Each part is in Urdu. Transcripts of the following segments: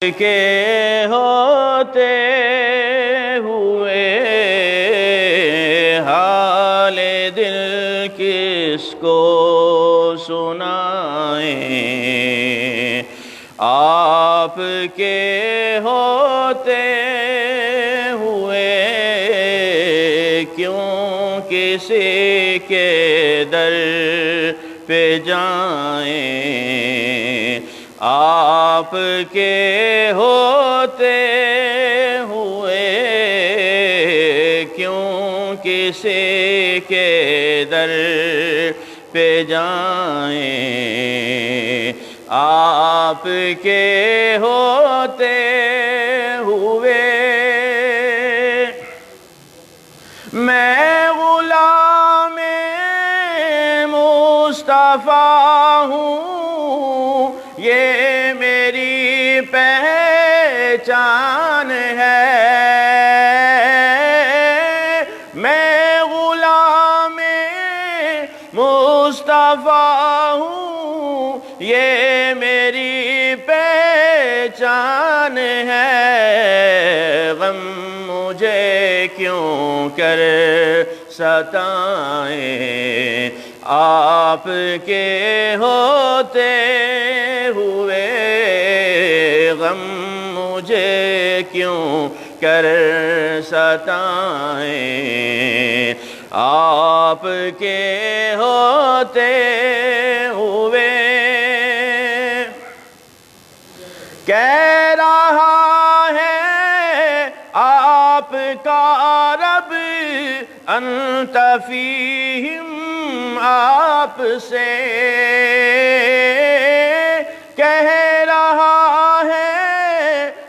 کے ہوتے ہوئے حال دل کس کو سنائیں، آپ کے ہوتے ہوئے کیوں کسی کے در پہ جائیں، آپ کے ہوتے ہوئے کیوں کسی کے در پہ جائیں، آپ کے ہوتے ہوئے میں غلام مصطفیٰ ہوں، یہ میری پہچان ہے، میں غلام مصطفیٰ ہوں، یہ میری پہچان ہے، غم مجھے کیوں کر ستائیں، آپ کے ہوتے ہوئے غم مجھے کیوں کر ستائیں، آپ کے ہوتے ہوئے کہہ رہا ہے آپ کا رب انت فیہم، آپ سے کہہ رہا ہے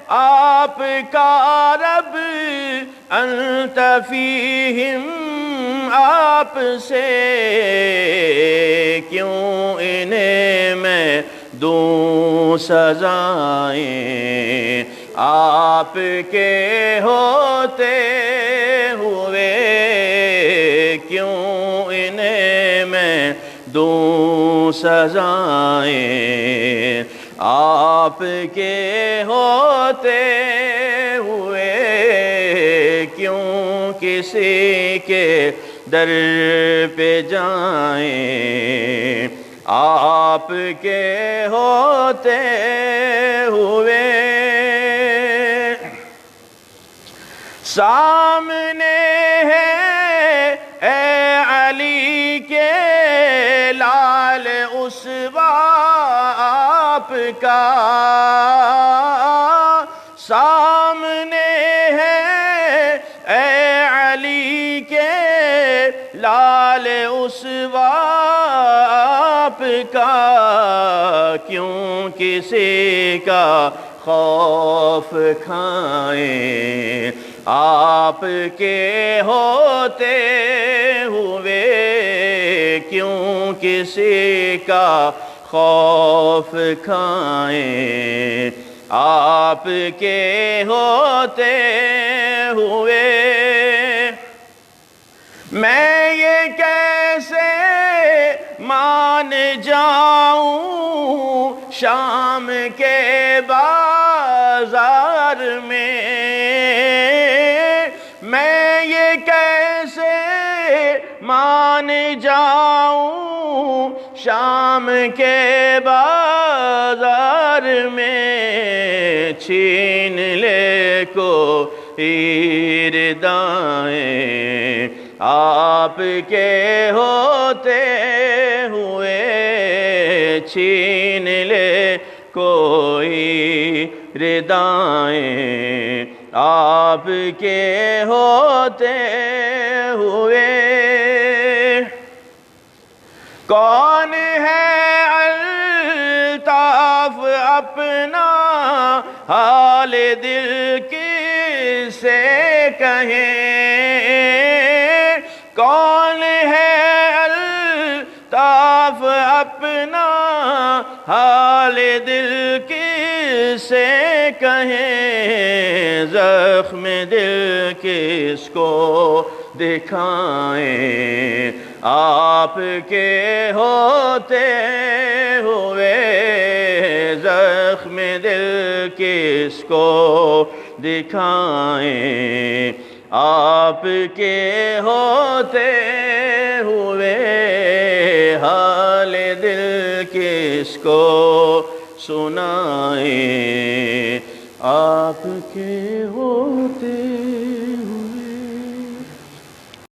آپ کا رب انت فیہم، آپ سے کیوں انہیں میں دوں سزائیں، آپ کے ہوتے ہوئے کیوں انہیں میں دوں سزائیں، آپ کے ہوتے ہوئے کیوں کسی کے در پہ جائیں، آپ کے ہوتے ہوئے سامنے ہے اے علی کے لال اسوا آپ کا، سامنے ہے اے علی کے لال اسوا آپ کا، کیوں کسی کا خوف کھائیں، آپ کے ہوتے ہوئے کیوں کسی کا خوف کھائیں، آپ کے ہوتے ہوئے میں یہ کیسے مان جاؤں شام کے بازار میں، میں یہ کیسے مان جاؤں شام کے بازار میں، چھین لے کوئی ردائیں، آپ کے ہوتے ہوئے چھین لے کوئی ردائیں، آپ کے ہوتے ہوئے کون ہے الطاف اپنا حال دل کسے کہیں، کون ہے الطاف اپنا حال دل کسے کہیں، زخم دل کس کو دکھائیں، آپ کے ہوتے ہوئے زخم دل کس کو دکھائیں، آپ کے ہوتے ہوئے حال دل کس کو سنائیں، آپ کے ہوتے